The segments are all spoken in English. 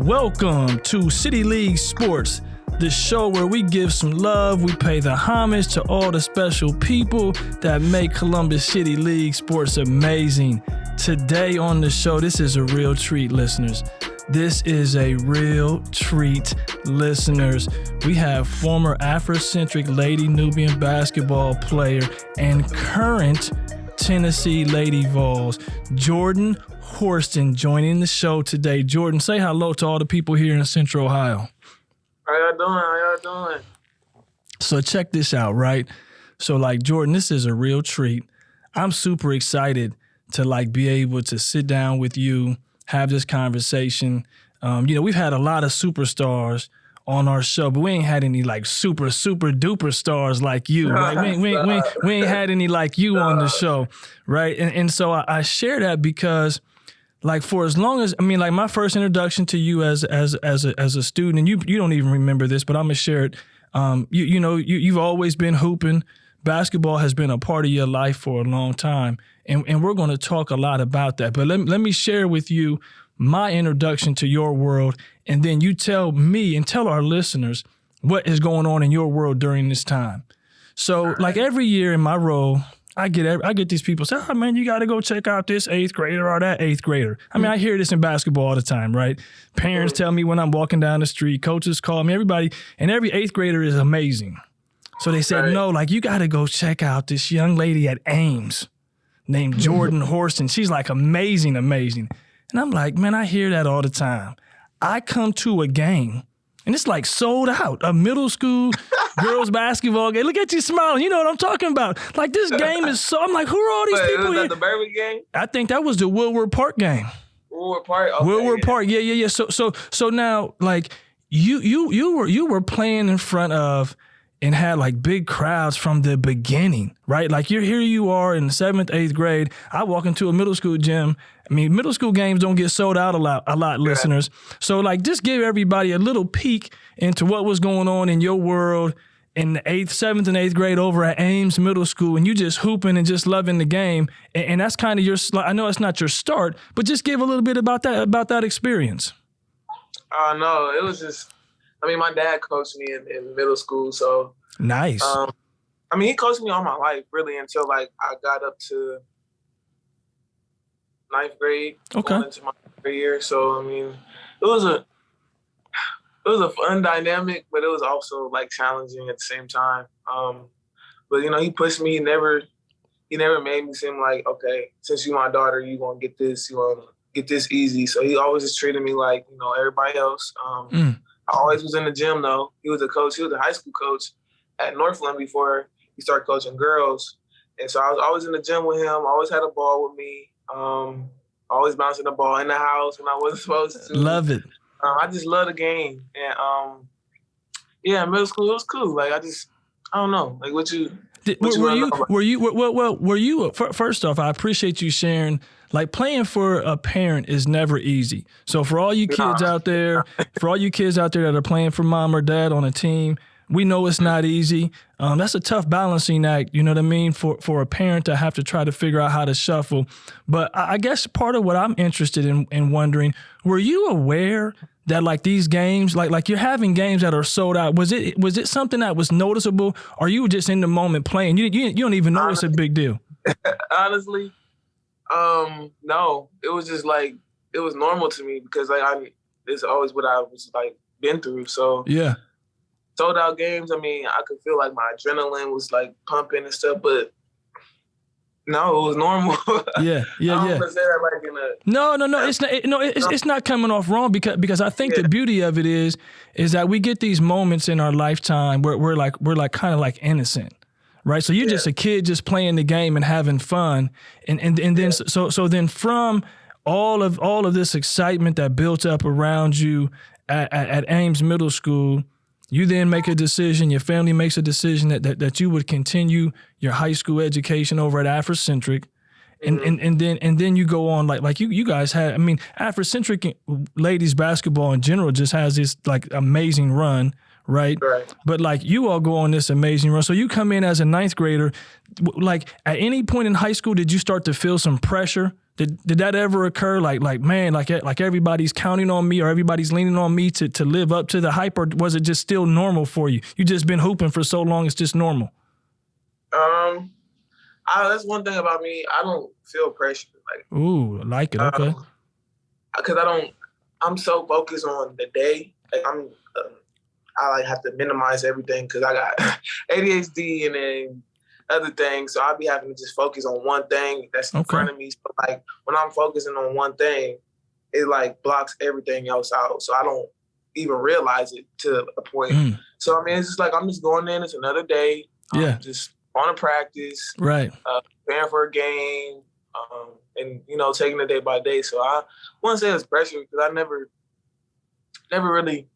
Welcome to City League Sports, the show where we give some love, we pay the homage to all the special people that make Columbus City League Sports amazing. Today on the show, this is a real treat, listeners. This is a real treat, listeners. We have former Africentric Lady Nubian basketball player and current Tennessee Lady Vols, Jordan Horston, joining the show today. Jordan, say hello to all the people here in Central Ohio. How y'all doing? So check this out, right? So Jordan, this is a real treat. I'm super excited to be able to sit down with you, have this conversation. We've had a lot of superstars on our show, but we ain't had any super duper stars like you, right? We ain't had any like you on the show, right? And so I share that because for as long as, my first introduction to you as a student, and you don't even remember this, but I'm gonna share it. You've always been hooping. Basketball has been a part of your life for a long time, and we're going to talk a lot about that. But let me share with you my introduction to your world, and then you tell me and tell our listeners what is going on in your world during this time. So, every year in my role, I get these people say, "Oh man, you got to go check out this 8th grader or that 8th grader." I hear this in basketball all the time, right? Parents tell me when I'm walking down the street, coaches call me, everybody, and every 8th grader is amazing. So they said, no, you got to go check out this young lady at Ames named Jordan Horston. She's amazing. And I'm like, man, I hear that all the time. I come to a game and it's sold out, a middle school girls basketball game. Look at you smiling. You know what I'm talking about. This game is so, I'm like, who are all these people was here? That the Berwick game? I think that was the Woodward Park game. Woodward Park? Okay, Woodward Park, yeah. So now, you were playing in front of and had big crowds from the beginning, right? Here you are in the 7th, 8th grade. I walk into a middle school gym. Middle school games don't get sold out a lot, listeners. So just give everybody a little peek into what was going on in your world in the 7th and 8th grade over at Ames Middle School, and you just hooping and just loving the game. And that's kind of your, I know it's not your start, but just give a little bit about that experience. No, it was just, my dad coached me in middle school, so. Nice. He coached me all my life, really, until, I got up to 9th grade, going into my 3rd year. So, it was a fun dynamic, but it was also, challenging at the same time. But, he pushed me. He never made me seem like, okay, since you're my daughter, you going to get this, you want to get this easy. So he always just treated me like, everybody else. I always was in the gym, though. He was a coach. He was a high school coach at Northland before he started coaching girls. And so I was always in the gym with him. I always had a ball with me. Always bouncing the ball in the house when I wasn't supposed to. Love it. I just love the game. And, middle school, it was cool. I don't know. What you were you, first off, I appreciate you sharing, playing for a parent is never easy. So for all you kids out there, that are playing for mom or dad on a team, we know it's not easy. That's a tough balancing act, you know what I mean, for a parent to have to try to figure out how to shuffle. But I guess part of what I'm interested in wondering, were you aware that these games, you're having games that are sold out, was it something that was noticeable, or you were just in the moment playing? You don't even know it's a big deal. Honestly, no. It was just it was normal to me because it's always what I was been through. So yeah. Sold out games, I could feel my adrenaline was pumping and stuff, but no, it was normal. Yeah. No, it's not coming off wrong because I think the beauty of it is that we get these moments in our lifetime where we're kind of innocent, right? So you're just a kid just playing the game and having fun, and then so then from all of this excitement that built up around you at Ames Middle School, you then make a decision, your family makes a decision that you would continue your high school education over at Africentric. And then you go on you guys had, Africentric ladies basketball in general just has this amazing run, right? But you all go on this amazing run. So you come in as a 9th grader, at any point in high school, did you start to feel some pressure Did that ever occur? Like man, like everybody's counting on me or everybody's leaning on me to live up to the hype, or was it just still normal for you? You just been hooping for so long, it's just normal. That's one thing about me. I don't feel pressure. Like, ooh, I like it. Okay. Because I'm so focused on the day. Like I like have to minimize everything because I got ADHD and then other things. So I'll be having to just focus on one thing that's in front of me. So like when I'm focusing on one thing, it like blocks everything else out. So I don't even realize it to a point. So I mean, it's just like I'm just going in. It's another day. Just on a practice. Right. Preparing for a game. And taking it day by day. So I wouldn't say it's pressure because I never really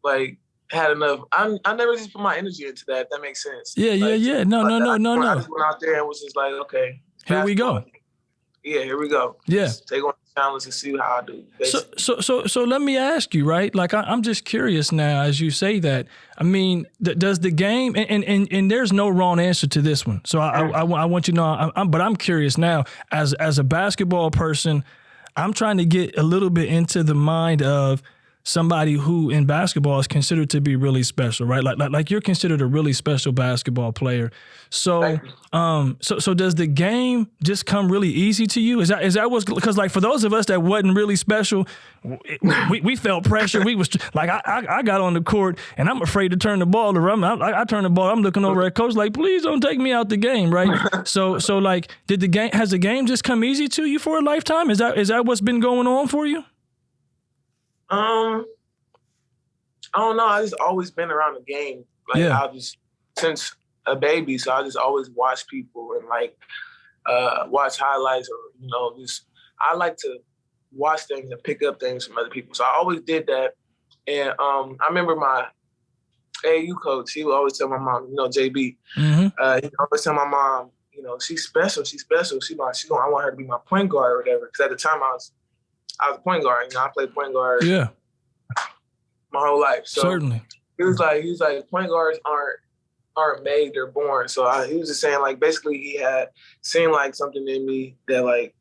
like had enough. I never just put my energy into that. If that makes sense. Yeah. No. I just went out there and was just like, okay, here we go. Yeah, here we go. Yeah. Just take on the challenge and see how I do. So let me ask you, right? Like I'm just curious now as you say that. I mean, does the game and there's no wrong answer to this one. So I want you to know. But I'm curious now as a basketball person. I'm trying to get a little bit into the mind of somebody who in basketball is considered to be really special, right? Like you're considered a really special basketball player. So, so does the game just come really easy to you? Is that what's, because like for those of us that wasn't really special, we felt pressure. We was like, I got on the court and I'm afraid to turn the ball around. I turn the ball. I'm looking over at coach like, please don't take me out the game, right? So like, has the game just come easy to you for a lifetime? Is that what's been going on for you? I don't know. I just always been around the game. Like I just since a baby, so I just always watch people and like watch highlights or just I like to watch things and pick up things from other people. So I always did that. And I remember my AAU coach. He would always tell my mom, JB. He would always tell my mom, she's special. She's special. I want her to be my point guard or whatever. Because at the time I was a point guard. I played point guard. Yeah. My whole life. So certainly. He was like point guards aren't made, they're born. So he was just saying like basically he had seen like something in me that like,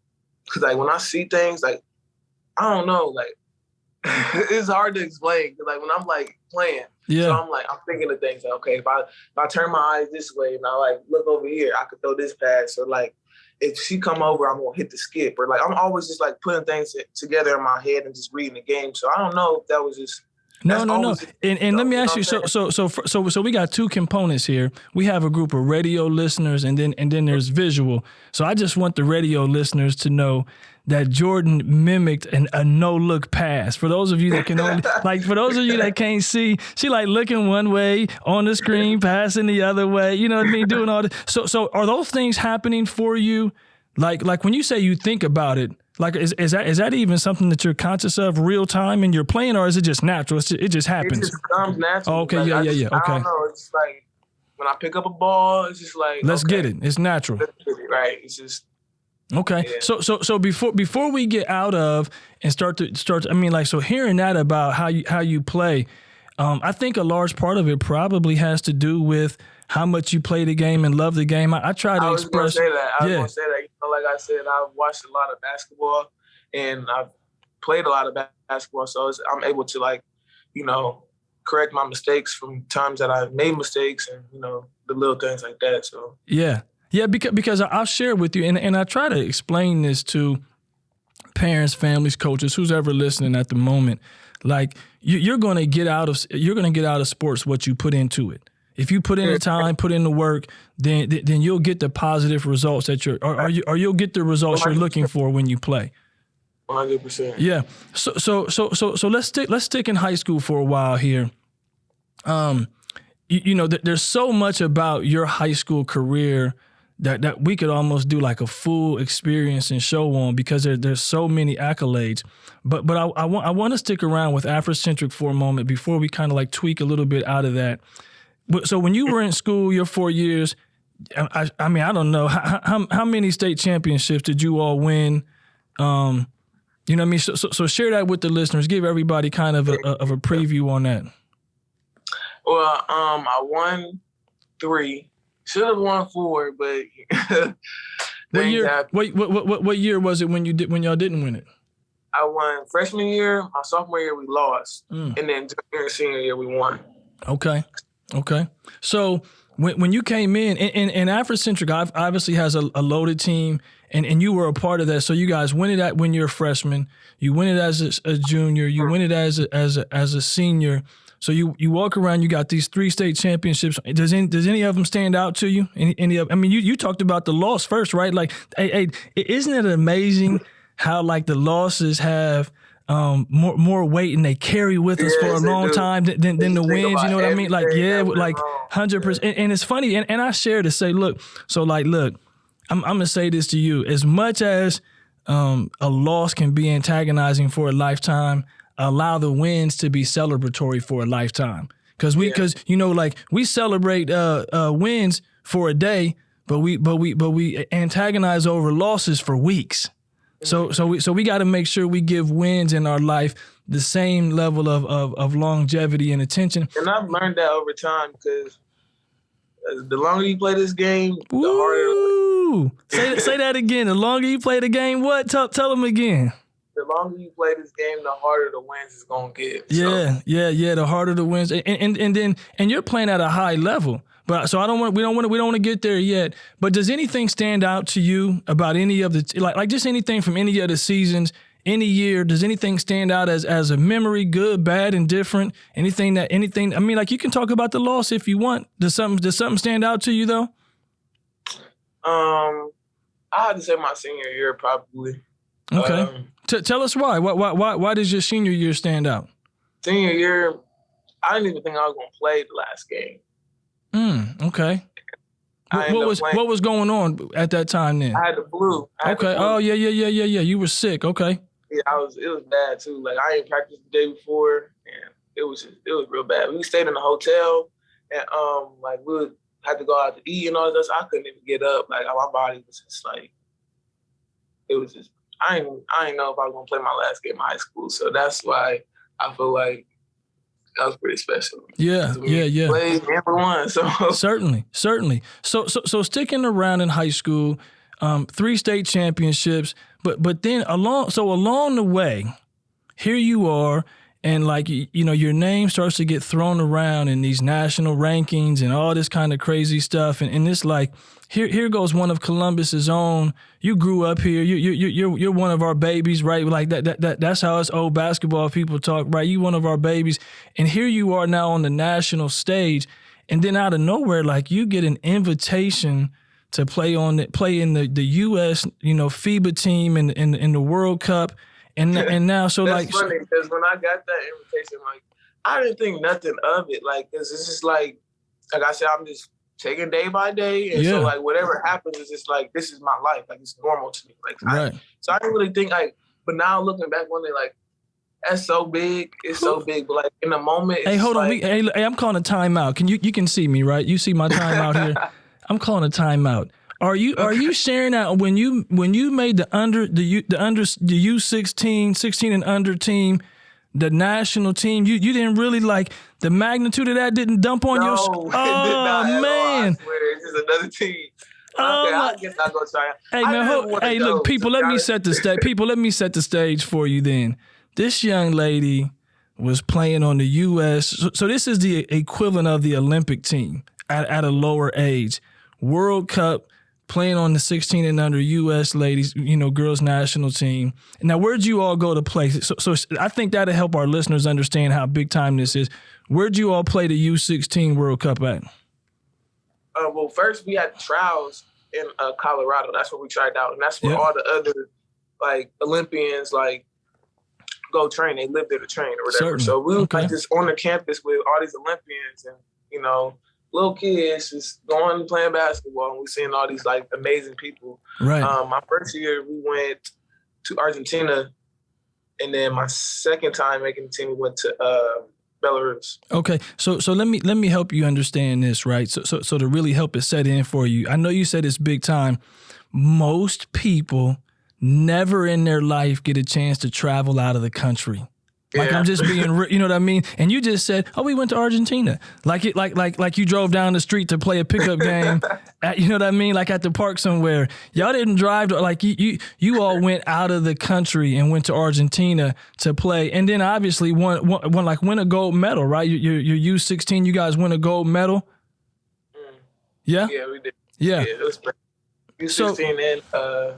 cause like when I see things like I don't know, like it's hard to explain. Cause like when I'm like playing, so I'm thinking of things like, okay, if I turn my eyes this way and I like look over here, I could throw this pass. Or like if she come over, I'm gonna hit the skip. Or like I'm always just like putting things together in my head and just reading the game. So I don't know if that was just No. And let me ask you. So we got two components here. We have a group of radio listeners, and then there's visual. So I just want the radio listeners to know that Jordan mimicked a no-look pass. For those of you that can only for those of you that can't see, she like looking one way on the screen, passing the other way. You know what I mean? Doing all this. So are those things happening for you? Like when you say you think about it. Like, is that even something that you're conscious of real time and you're playing, or is it just natural? It just happens. It just comes natural. Oh, okay, yeah. Okay. I don't know. It's like when I pick up a ball, it's just like let's get it. It's natural. Let's get it, right? It's just okay. Yeah. So before we get out of and start. I mean, like, so hearing that about how you play, I think a large part of it probably has to do with how much you play the game and love the game. I try to express. I was gonna say that. Like I said, I've watched a lot of basketball and I've played a lot of basketball, so I'm able to correct my mistakes from times that I made mistakes and the little things like that. So yeah, because I'll share with you, and I try to explain this to parents, families, coaches, who's ever listening at the moment. Like you're going to get out of sports what you put into it. If you put in the time, put in the work, then you'll get the positive results that you'll get the results you're looking for when you play. 100%. Yeah. So let's stick in high school for a while here. There's so much about your high school career that we could almost do like a full experience and show on because there's so many accolades. But I want to stick around with Africentric for a moment before we kind of like tweak a little bit out of that. So when you were in school, your 4 years, I mean, I don't know, how many state championships did you all win? You know what I mean? So share that with the listeners. Give everybody kind of a preview on that. Well, I won 3. Should have won 4, but What year was it when y'all didn't win it? I won freshman year. My sophomore year we lost, and then junior and senior year we won. Okay. So when you came in, and Africentric obviously has a loaded team, and you were a part of that. So you guys win it when you're a freshman. You win it as a junior. You win it as a senior. So you walk around. You got these 3 state championships. Does any of them stand out to you? Any of? I mean, you talked about the loss first, right? Like, hey, isn't it amazing how like the losses have more weight and they carry with us for a long time than the wins? You know what I mean? Like, like 100%. And it's funny. And I share to say, look, I'm gonna say this to you. As much as a loss can be antagonizing for a lifetime, allow the wins to be celebratory for a lifetime. Because we celebrate wins for a day, but we antagonize over losses for weeks. So we got to make sure we give wins in our life the same level of longevity and attention. And I've learned that over time, because the longer you play this game, the harder. Say that again. The longer you play the game, what? Tell them again. The longer you play this game, the harder the wins is gonna get. Yeah. The harder the wins, and you're playing at a high level. But so we don't want to get there yet. But does anything stand out to you about any of the like just anything from any of the seasons, any year? Does anything stand out as a memory, good, bad, indifferent? Anything? I mean, like, you can talk about the loss if you want. Does something stand out to you though? I had to say my senior year probably. Okay. Tell us why. Why does your senior year stand out? Senior year, I didn't even think I was gonna play the last game. Okay. What was going on at that time then? I had the flu. Oh, yeah. You were sick. Okay. Yeah, it was bad too. Like, I didn't practice the day before, and it was real bad. We stayed in the hotel, and like, we would have to go out to eat and all that. So I couldn't even get up. Like, my body was just like, it was just, I didn't know if I was gonna play my last game in high school. So that's why I feel like that was pretty special. Yeah. Played number one. So certainly. So sticking around in high school, 3 state championships, but then along the way, here you are, and like, your name starts to get thrown around in these national rankings and all this kind of crazy stuff, and it's like, here goes one of Columbus's own. You grew up here. You're one of our babies, right? Like that's how us old basketball people talk, right? You one of our babies, and here you are now on the national stage, and then out of nowhere, like, you get an invitation to play in the U.S. FIBA team in the World Cup, and now so that's like funny, because when I got that invitation, like, I didn't think nothing of it, like, cause it's just like I said, I'm just taking day by day, and so like whatever happens is just like, this is my life, like, it's normal to me, like, right. So I didn't really think, like, but now looking back one day, like, that's so big, it's so big, but like in the moment, it's hold on, like, I'm calling a timeout. You can see me, right? You see my timeout here. I'm calling a timeout. Are you sharing that when you made the U16, 16 and under team, the national team, you didn't really, like, the magnitude of that didn't dump on your. Oh man, I swear, it's just another team. Okay, I guess I'll go try it. Hey man, look, people, let me set the stage. People, let me set the stage for you. Then this young lady was playing on the U.S. So this is the equivalent of the Olympic team at a lower age. World Cup, playing on the 16 and under U.S. ladies, girls national team. Now, where'd you all go to play? So I think that'll help our listeners understand how big time this is. Where'd you all play the U16 World Cup at? Well, first we had trials in Colorado. That's where we tried out, and that's where all the other, like, Olympians, like, go train. They live there to train or whatever. Certainly. So we were like just on the campus with all these Olympians and little kids just going and playing basketball, and we seeing all these, like, amazing people. Right. My first year we went to Argentina, and then my second time making the team we went to Belarus. Okay, so let me help you understand this, right? So to really help it set in for you, I know you said it's big time. Most people never in their life get a chance to travel out of the country. Like I'm just being, you know what I mean? And you just said, "Oh, we went to Argentina." Like you drove down the street to play a pickup game. You know what I mean? Like at the park somewhere. Y'all didn't drive to, like you all went out of the country and went to Argentina to play, and then obviously win a gold medal, right? Your U16, you guys win a gold medal. Yeah. Yeah, we did. Yeah. It was U16 and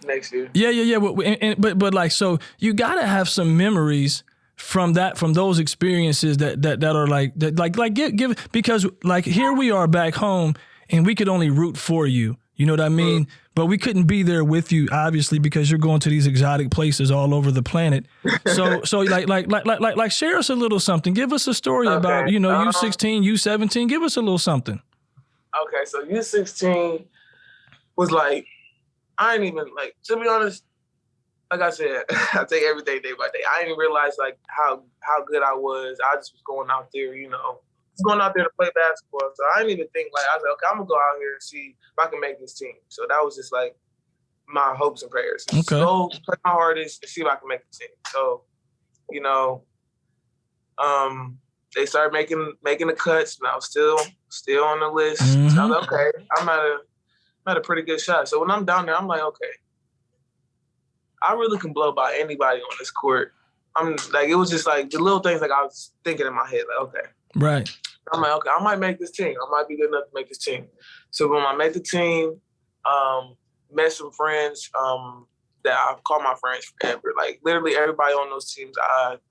next year. Yeah. But like, so you gotta have some memories from those experiences that are like give because like here we are back home and we could only root for you. You know what I mean? But we couldn't be there with you, obviously, because you're going to these exotic places all over the planet. So like share us a little something. Give us a story about, U16, U17. Give us a little something. Okay, so U16 was like, I ain't even, like, to be honest, like I said, I take everything day by day. I didn't realize, like, how good I was. I just was going out there, just going out there to play basketball. So I didn't even think, like, I was like, okay, I'm going to go out here and see if I can make this team. So that was just, like, my hopes and prayers. Just go play my hardest and see if I can make the team. So, they started making the cuts, and I was still on the list. Mm-hmm. So I was like, okay, I'm at a pretty good shot. So when I'm down there, I'm like, okay, I really can blow by anybody on this court. I'm like, it was just like the little things like I was thinking in my head, like, okay. Right. I'm like, okay, I might make this team. I might be good enough to make this team. So when I made the team, met some friends that I've called my friends forever. Like literally everybody on those teams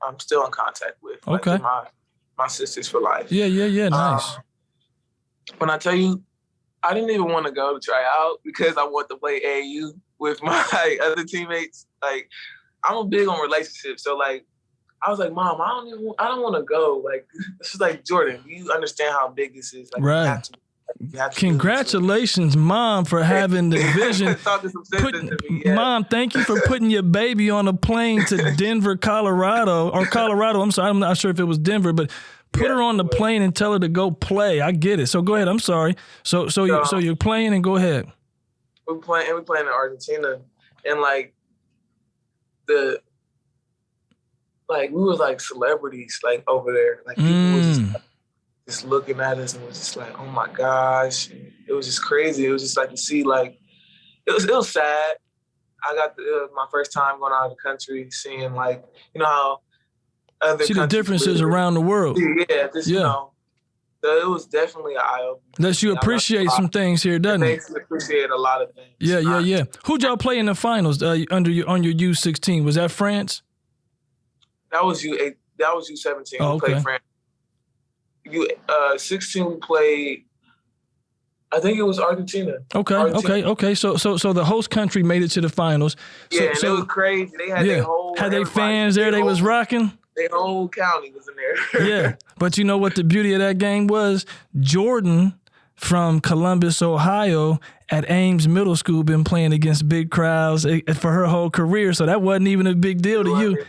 I'm still in contact with. Okay. Like, my sisters for life. Yeah, nice. When I tell you, I didn't even want to go to try out because I want to play AAU with my other teammates. Like, I'm big on relationships. So, like, I was like, Mom, I don't want to go. Like, this is like, Jordan, you understand how big this is. Like, right. You have to Congratulations, Mom, for having the vision. Mom, thank you for putting your baby on a plane to Denver, Colorado. I'm sorry, I'm not sure if it was Denver, but put her on the plane and tell her to go play. I get it. So go ahead. I'm sorry. So you're playing and go ahead. We're playing in Argentina, and we was like celebrities like over there. Like people was just looking at us and was just like, oh my gosh. It was just crazy. It was just like to see like it was sad. I got my first time going out of the country, seeing like, how other see the differences around the world. Yeah, it was definitely an eye-opener. Lets you appreciate some things here, doesn't it? It makes you appreciate a lot of things. Yeah. Who'd y'all play in the finals on your U16? Was that France? That was U17. Oh, okay. We played France. U16 we played. I think it was Argentina. Okay. So the host country made it to the finals. Yeah, and it was crazy. They had their whole fans there. They was rocking. Their whole county was in there. Yeah, but you know what the beauty of that game was? Jordan from Columbus, Ohio, at Ames Middle School, been playing against big crowds for her whole career, so that wasn't even a big deal to you.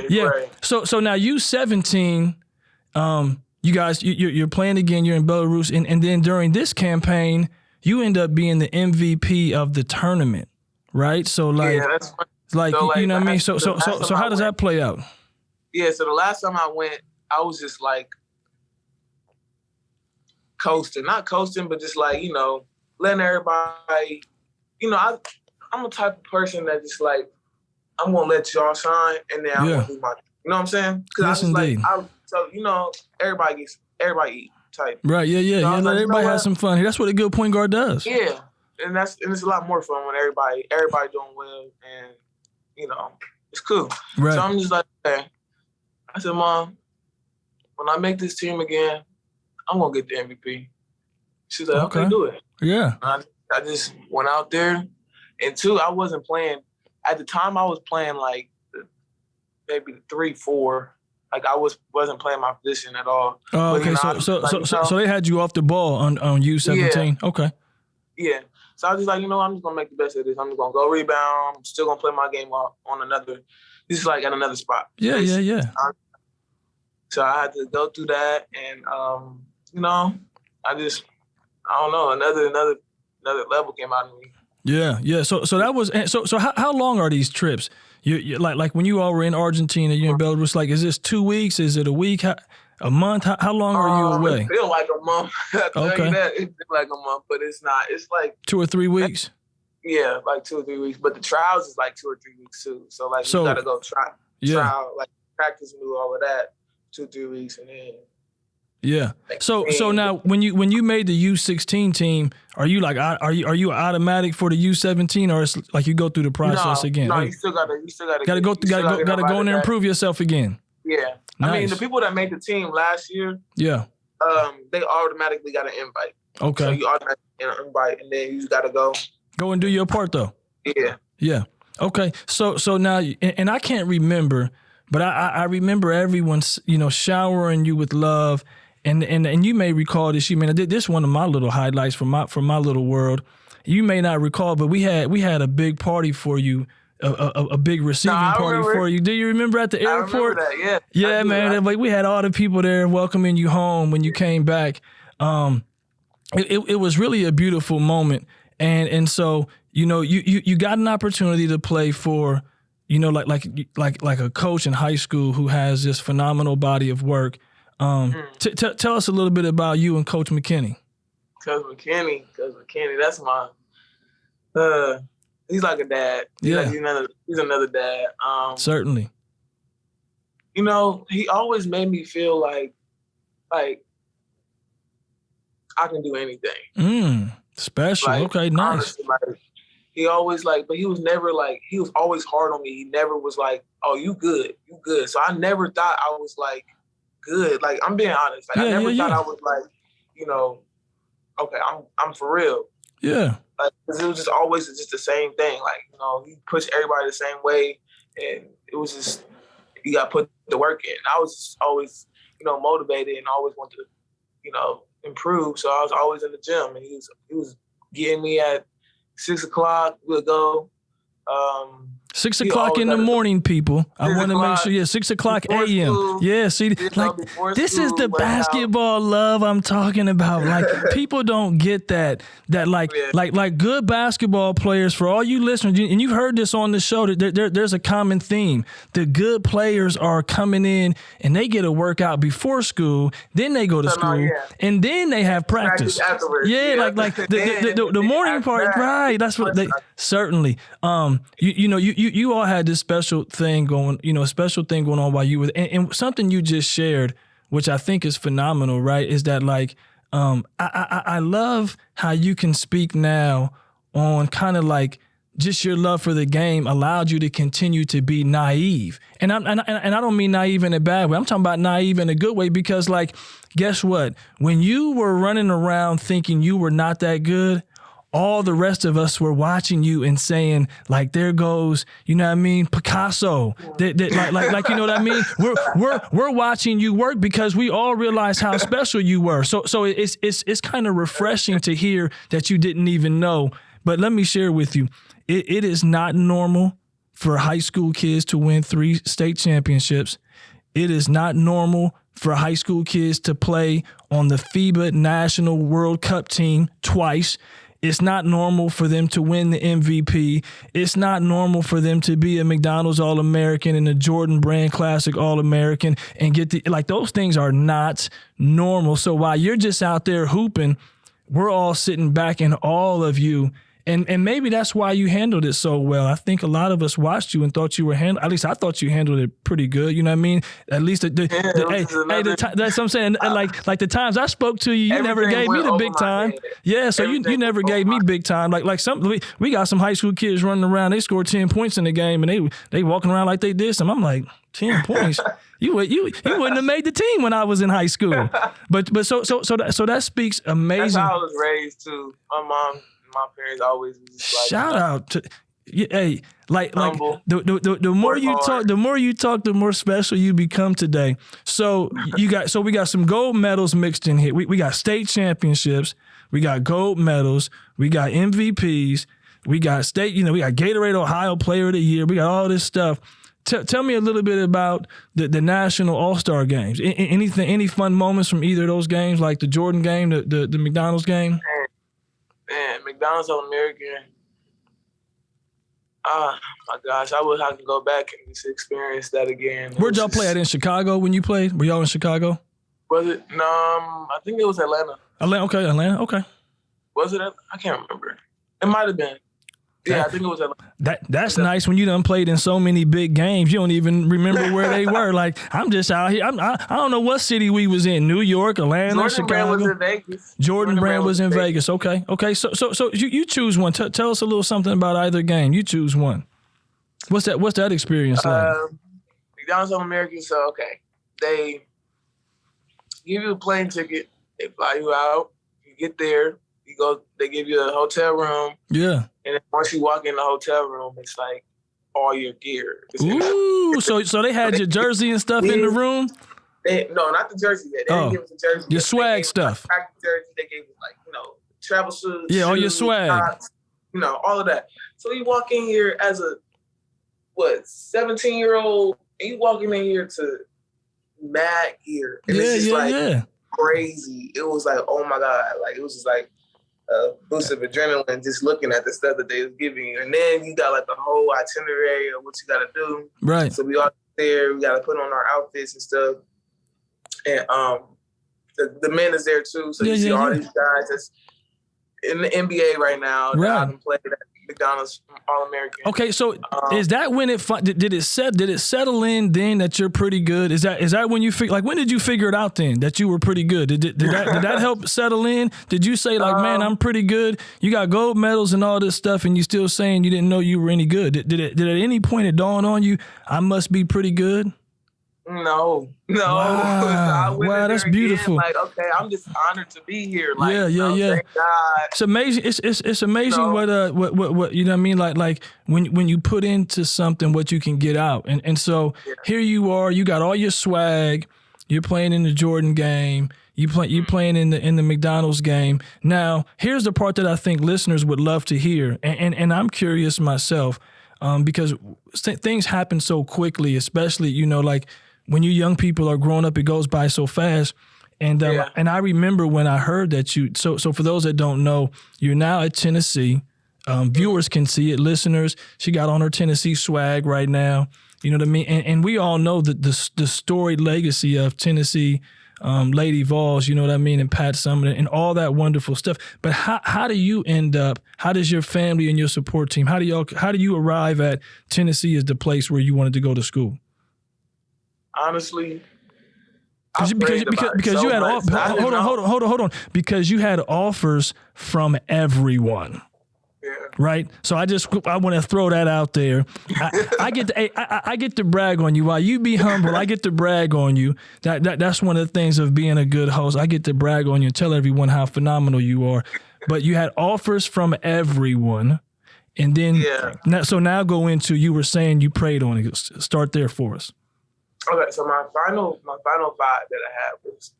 Yeah. Right. So now U17, you guys, you're playing again. You're in Belarus, and then during this campaign, you end up being the MVP of the tournament, right? So that's funny. You know what I mean. So how does that play out? Yeah. So the last time I went, I was just like not coasting, but just like letting everybody. I'm a type of person that just like I'm gonna let y'all shine, and then I'm gonna do my. You know what I'm saying? Yes, indeed. Everybody eat type. Right, yeah. Let everybody have some fun. That's what a good point guard does. Yeah, and it's a lot more fun when everybody doing well, and it's cool. Right. So I'm just like, okay. I said, Mom, when I make this team again, I'm gonna get the MVP. She's like, okay, do it. Yeah. I just went out there, and I wasn't playing. At the time, I was playing like maybe the 3-4. Like I wasn't playing my position at all. Oh, okay. So they had you off the ball on U17. Yeah. Okay. Yeah. So I was just like, I'm just gonna make the best of this. I'm just gonna go rebound. I'm still gonna play my game on another. This is like at another spot. Yeah. So I had to go through that, and I don't know. Another level came out of me. Yeah. So that was so. How long are these trips? You like when you all were in Argentina, you're in Belarus. Like, is this 2 weeks? Is it a week? A month? How long are you away? It feels like a month. I tell Okay. you that. It feels like a month, but it's not. It's like 2 or 3 weeks. Yeah, like 2 or 3 weeks. But the trials is like 2 or 3 weeks too. So like you gotta go trial, like practice and do all of that 2 or 3 weeks, and then. Yeah. So now when you made the U16 team, are you automatic for the U17, or it's like you go through the process again? No, you still gotta go in there and prove yourself again. Yeah. Nice. I mean, the people that made the team last year, they automatically got an invite. Okay. So you automatically get an invite, and then you just gotta go and do your part though. Yeah. Yeah. Okay. So now, and I can't remember, but I remember everyone, showering you with love. And you may recall this. You mean, this is one of my little highlights from my little world. You may not recall, but we had a big party for you, a big receiving party for you. Do you remember at the airport? I remember that, yeah. Yeah, man. Like we had all the people there welcoming you home when you came back. It was really a beautiful moment, and so you got an opportunity to play for, like a coach in high school who has this phenomenal body of work. Tell us a little bit about you and Coach McKinney. Coach McKinney, that's my. He's like a dad. He's another dad. Certainly. He always made me feel like I can do anything. Special. Okay, nice. Honestly, he always but he was never he was always hard on me. He never was like, "Oh, you good." So I never thought I was good. I'm being honest. I never thought I was okay, I'm for real. Yeah. Because it was just always just the same thing. He pushed everybody the same way, and it was just you got to put the work in. I was just always, motivated and always wanted to, improve. So I was always in the gym, and he was getting me at 6 o'clock. We'll go. 6 o'clock in the morning, people. I want to make sure, 6 o'clock a.m. Yeah, see, this is the basketball love I'm talking about. People don't get that good basketball players, for all you listeners, and you've heard this on the show, there's a common theme. The good players are coming in, and they get a workout before school, then they go to school, and then they have practice. Afterwards. Yeah, the morning part, right? That's what they certainly. You all had this special thing going on while you were, and something you just shared, which I think is phenomenal, right? Is that I love how you can speak now on kind of just your love for the game allowed you to continue to be naive. And I don't mean naive in a bad way. I'm talking about naive in a good way, because guess what? When you were running around thinking you were not that good, all the rest of us were watching you and saying, there goes, Picasso. You know what I mean? We're watching you work because we all realize how special you were. So it's kind of refreshing to hear that you didn't even know. But let me share with you, it is not normal for high school kids to win 3 state championships. It is not normal for high school kids to play on the FIBA National World Cup team twice. It's not normal for them to win the MVP. It's not normal for them to be a McDonald's All-American and a Jordan Brand Classic All-American and get those things are not normal. So while you're just out there hooping, we're all sitting back in all of you. And maybe that's why you handled it so well. I think a lot of us watched you and thought you were at least I thought you handled it pretty good. You know what I mean? At least that's what I'm saying. Like the times I spoke to you, you never gave me the big time. Yeah, so you never gave me big time. We got some high school kids running around. They scored 10 points in the game, and they walking around like they did some. I'm like, 10 points. You wouldn't have made the team when I was in high school. But so that speaks amazing. That's how I was raised too. My parents always was just shout out to the more you talk, the more special you become today. So we got some gold medals mixed in here. We got state championships, we got gold medals, we got MVPs, we got state, we got Gatorade Ohio Player of the Year, we got all this stuff. Tell me a little bit about the National All-Star Games. Any fun moments from either of those games, like the Jordan game, the McDonald's game? Man, McDonald's All-American. Ah, my gosh, I would have to go back and just experience that again. Where'd y'all play at in Chicago when you played? Were y'all in Chicago? Was it? No, I think it was Atlanta. Atlanta. Okay. Was it? I can't remember. It might have been. Yeah, I think it was Atlanta. That's nice when you done played in so many big games. You don't even remember where they were. Like, I'm just out here. I don't know what city we was in. New York, Atlanta, Jordan Chicago. Brand was in Vegas. Jordan Brand was in Vegas. Okay. So you choose one. Tell us a little something about either game. You choose one. What's that experience like? McDonald's All-American. So they give you a plane ticket. They fly you out. You get there. You go. They give you a hotel room. Yeah. And then once you walk in the hotel room, it's like all your gear. Ooh, so they had your jersey and stuff in the room? No, not the jersey yet. They didn't give us the jersey. Your swag stuff. Practice jersey. They gave us travel suits. Yeah, all your swag. Socks, all of that. So you walk in here as a 17-year-old, and you walking in here to mad gear. And it's just crazy. It was like, oh my God. Like, it was just like a boost of adrenaline just looking at the stuff that they was giving you. And then you got like the whole itinerary of what you got to do. Right. So we all there. We got to put on our outfits and stuff. And the men is there too. So you see all these guys that's in the NBA right now that haven't played at McDonald's All-American. Okay, so is that when did it settle in then that you're pretty good? Is that when you when did you figure it out then that you were pretty good? Did that help settle in? Did you say man, I'm pretty good? You got gold medals and all this stuff, and you still saying you didn't know you were any good? Did at any point it dawn on you I must be pretty good? No. Wow, that's beautiful. Like, I'm just honored to be here. Like, yeah. Thank God. It's amazing. It's amazing what you know what I mean. Like when you put into something what you can get out, and so here you are. You got all your swag. You're playing in the Jordan game. You playing in the McDonald's game. Now here's the part that I think listeners would love to hear, and I'm curious myself, because things happen so quickly, especially like. When you young people are growing up, it goes by so fast. And and I remember when I heard that you, so for those that don't know, you're now at Tennessee. Viewers can see it, listeners. She got on her Tennessee swag right now. You know what I mean? And we all know that the storied legacy of Tennessee Lady Vols, you know what I mean, and Pat Summitt and all that wonderful stuff. But how do you end up, how does your family and your support team, how do you arrive at Tennessee as the place where you wanted to go to school? Honestly, because you had hold on because you had offers from everyone. Yeah. Right. So I want to throw that out there. I get to brag on you while you be humble. I get to brag on you. That's one of the things of being a good host. I get to brag on you and tell everyone how phenomenal you are. But you had offers from everyone, and then now go into you were saying you prayed on it. Start there for us. Okay, so my final five that I had was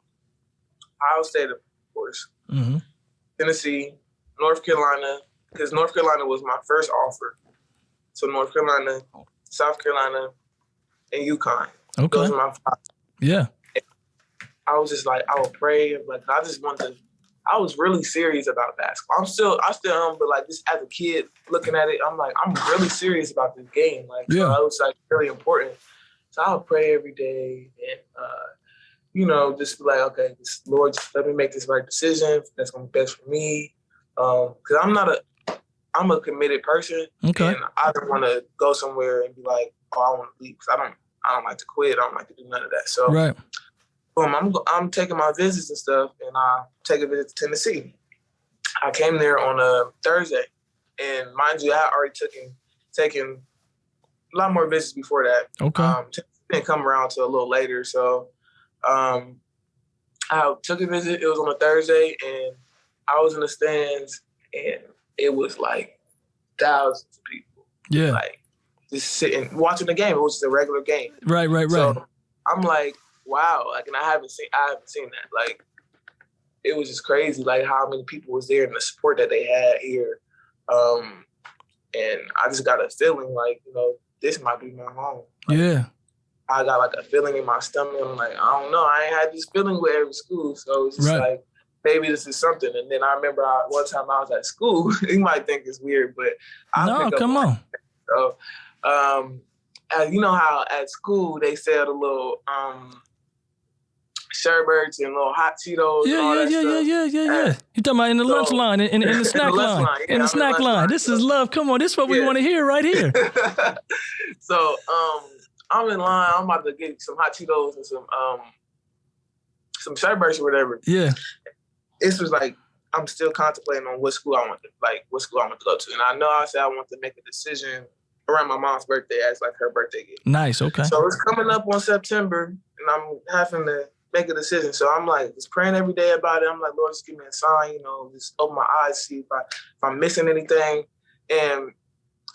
Ohio State, of course, Tennessee, North Carolina, because North Carolina was my first offer. So North Carolina, South Carolina, and UConn. Okay. Those are my five. Yeah. And I was just like, I would pray. Like, I was really serious about basketball. I still am, but like just as a kid looking at it, I'm like, I'm really serious about this game. Like, so it was like really important. So I would pray every day and, just be like, okay, Lord, just let me make this right decision. That's going to be best for me. Because I'm a committed person. Okay. And I don't want to go somewhere and be like, oh, I want to leave. Because I don't like to quit. I don't like to do none of that. So boom, I'm taking my visits and stuff, and I take a visit to Tennessee. I came there on a Thursday. And mind you, I had already taken a lot more visits before that. Okay. Didn't come around till a little later. So I took a visit. It was on a Thursday, and I was in the stands, and it was like thousands of people. Yeah. Like just sitting, watching the game. It was just a regular game. Right. So I'm like, wow. Like, and I haven't seen that. Like, it was just crazy, like how many people was there and the support that they had here. And I just got a feeling like, this might be my home. Like, I got like a feeling in my stomach. I'm like, I don't know. I ain't had this feeling with every school. So it's just like, maybe this is something. And then I remember one time I was at school. You might think it's weird, but come on. So, as you know how at school they sell the little sherbets and little hot Cheetos and all that stuff. Yeah. You talking about in the lunch line, in the snack line, in the snack line. This is love. Come on, this is what we want to hear right here. So, I'm in line. I'm about to get some hot Cheetos and some sherbets or whatever. Yeah. This was like, I'm still contemplating on what school I want to go to. And I know I said I want to make a decision around my mom's birthday as like her birthday gift. Nice, okay. So it's coming up on September and I'm having to make a decision. So I'm like just praying every day about it. I'm like, Lord, just give me a sign, just open my eyes, see if I'm missing anything. And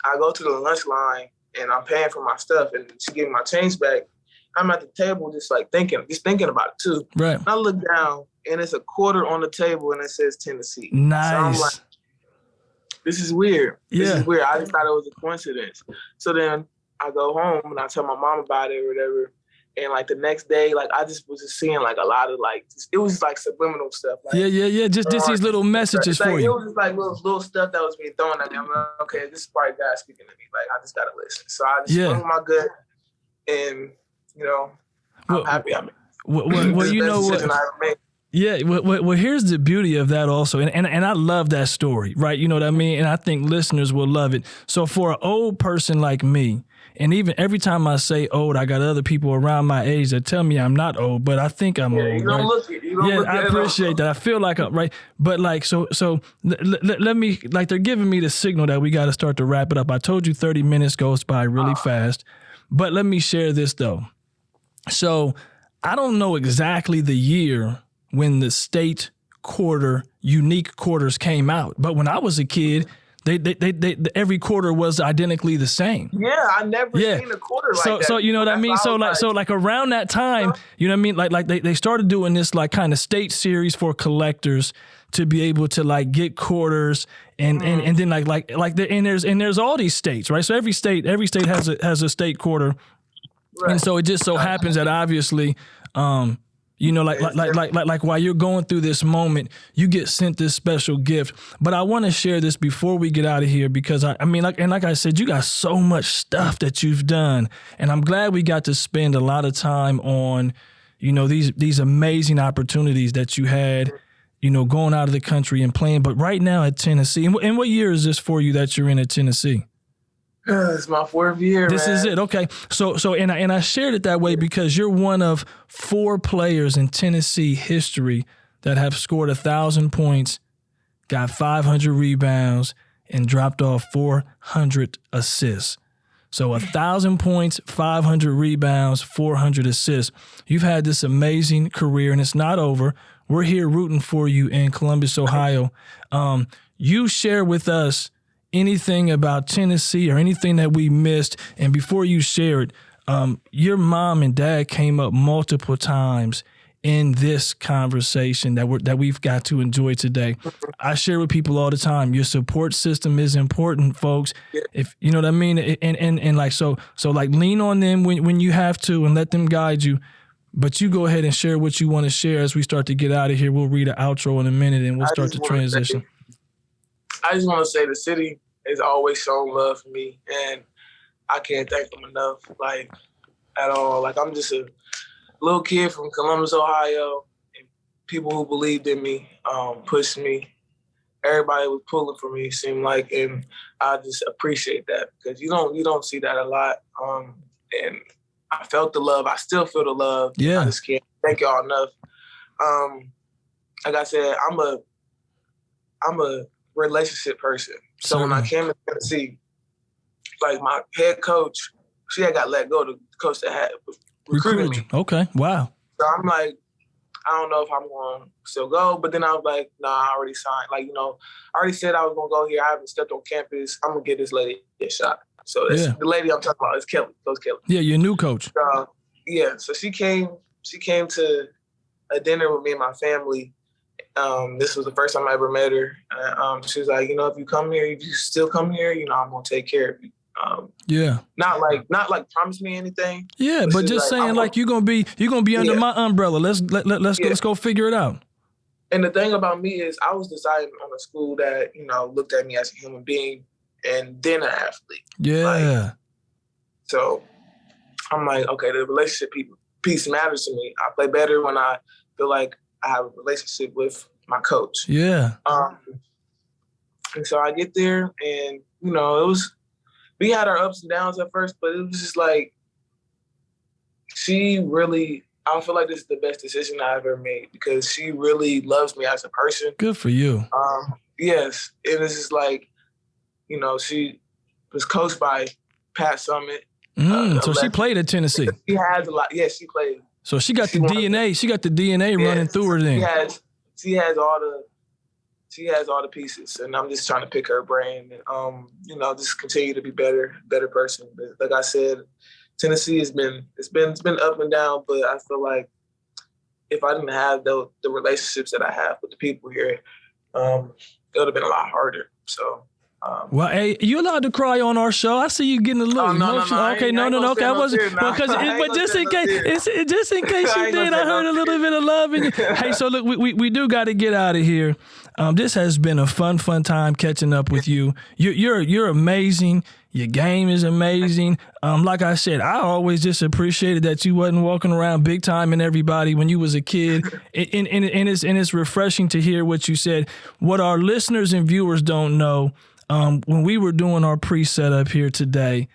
I go to the lunch line and I'm paying for my stuff and she gave me my change back. I'm at the table just thinking about it too. Right. And I look down and it's a quarter on the table and it says Tennessee. Nice. So I'm like, this is weird. Yeah. This is weird. I just thought it was a coincidence. So then I go home and I tell my mom about it or whatever. And like the next day, like I just was just seeing like a lot of it was just like subliminal stuff. Like, yeah. Just these little messages for you. It was just like little stuff that was being thrown at me. I'm like, okay, this is probably God speaking to me. Like I just gotta listen. So I just went with my gut, and I'm happy I made. Well, you know what? Yeah, well, here's the beauty of that also, and I love that story, right? You know what I mean? And I think listeners will love it. So for an old person like me, and even every time I say old, I got other people around my age that tell me I'm not old, but I think I'm old. You don't look it. You don't look I appreciate that. I feel like I'm right. But like, so let me, like they're giving me the signal that we got to start to wrap it up. I told you 30 minutes goes by really fast, but let me share this though. So I don't know exactly the year when the state unique quarters came out. But when I was a kid, they every quarter was identically the same. Yeah, I never seen a quarter like that. So you know what I mean? So like around that time, you know what I mean? Like they started doing this like kind of state series for collectors to be able to like get quarters and then and there's all these states, right? So every state has a state quarter. Right. And so it just so happens that obviously like while you're going through this moment, you get sent this special gift. But I want to share this before we get out of here because like I said, you got so much stuff that you've done, and I'm glad we got to spend a lot of time on, these amazing opportunities that you had, going out of the country and playing. But right now at Tennessee, and what year is this for you that you're in at Tennessee? It's my 4th year. This is it. Okay. So I shared it that way because you're one of 4 players in Tennessee history that have scored 1,000 points, got 500 rebounds, and dropped off 400 assists. So 1,000 points, 500 rebounds, 400 assists. You've had this amazing career, and it's not over. We're here rooting for you in Columbus, Ohio. You share with us anything about Tennessee or anything that we missed. And before you share it, your mom and dad came up multiple times in this conversation that we've got to enjoy today. I share with people all the time, your support system is important, folks. If you know what I mean? And like, so like lean on them when you have to and let them guide you. But you go ahead and share what you want to share as we start to get out of here. We'll read an outro in a minute and we'll start to transition. I just want to say the city has always shown love for me, and I can't thank them enough, like, at all. Like, I'm just a little kid from Columbus, Ohio, and people who believed in me, pushed me. Everybody was pulling for me, it seemed like, and I just appreciate that because you don't see that a lot. And I felt the love. I still feel the love. Yeah. I just can't thank y'all enough. Like I said, I'm a relationship person. So when I came to Tennessee, like my head coach, she had got let go. The coach that had recruited me. Okay, wow. So I'm like, I don't know if I'm going to still go. But then I was like, nah, I already signed. Like, I already said I was going to go here. I haven't stepped on campus. I'm going to get this lady a shot. So the lady I'm talking about is Kelly. Coach Kelly. Yeah, your new coach. So she came to a dinner with me and my family. This was the first time I ever met her. She was like, if you still come here, I'm gonna take care of you. Not like promise me anything. Yeah, but just saying like you're gonna be under my umbrella. Let's go figure it out. And the thing about me is I was deciding on a school that, looked at me as a human being and then an athlete. Yeah. Like, so I'm like, okay, the relationship piece matters to me. I play better when I feel like I have a relationship with my coach. Yeah. And so I get there, and we had our ups and downs at first, but it was just like I feel like this is the best decision I ever made because she really loves me as a person. Good for you. Yes, and it's just like, she was coached by Pat Summitt. So she played at Tennessee. She has a lot. Yes, she played. So she got the DNA. She got the DNA running through her. Then she has all the pieces, and I'm just trying to pick her brain and just continue to be better person. But like I said, Tennessee has been up and down, but I feel like if I didn't have the relationships that I have with the people here, it would have been a lot harder. So. Well, hey, you allowed to cry on our show? I see you getting a little emotional. Okay, no. Okay, I wasn't because but just in case you did, I heard a little bit of love in you. Hey, so look, we do got to get out of here. This has been a fun time catching up with you. You're amazing. Your game is amazing. Like I said, I always just appreciated that you wasn't walking around big time and everybody when you was a kid. And it's refreshing to hear what you said. What our listeners and viewers don't know. When we were doing our pre-setup here today,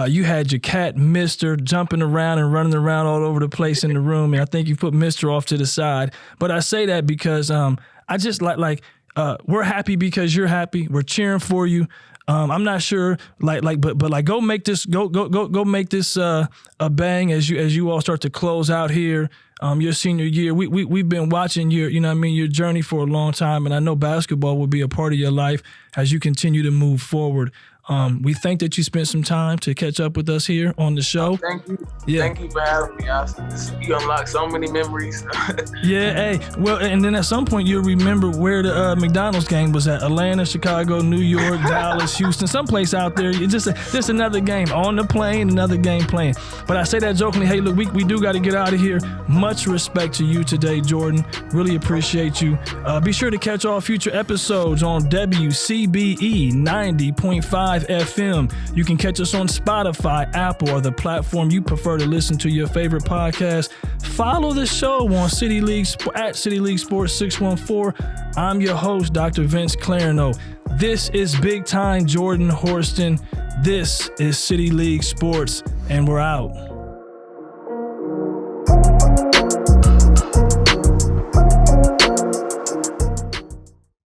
you had your cat, Mr., jumping around and running around all over the place in the room. And I think you put Mr. off to the side. But I say that because I just like we're happy because you're happy. We're cheering for you. I'm not sure, but go make this make this a bang as you all start to close out here. Your senior year, we've been watching your journey for a long time, and I know basketball will be a part of your life as you continue to move forward. We thank that you spent some time to catch up with us here on the show. Thank you. Yeah. Thank you for having me, Austin. You unlocked so many memories. Yeah, hey. Well, and then at some point you'll remember where the McDonald's game was at. Atlanta, Chicago, New York, Dallas, Houston, someplace out there. It's just another game on the plane, another game playing. But I say that jokingly. Hey, look, we do got to get out of here. Much respect to you today, Jordan. Really appreciate you. Be sure to catch all future episodes on WCBE 90.5 FM. You can catch us on Spotify, Apple, or the platform you prefer to listen to your favorite podcast. Follow the show on City League at City League Sports 614. I'm your host, Dr. Vince Clarino. This is Big Time Jordan Horston. This is City League Sports, and we're out.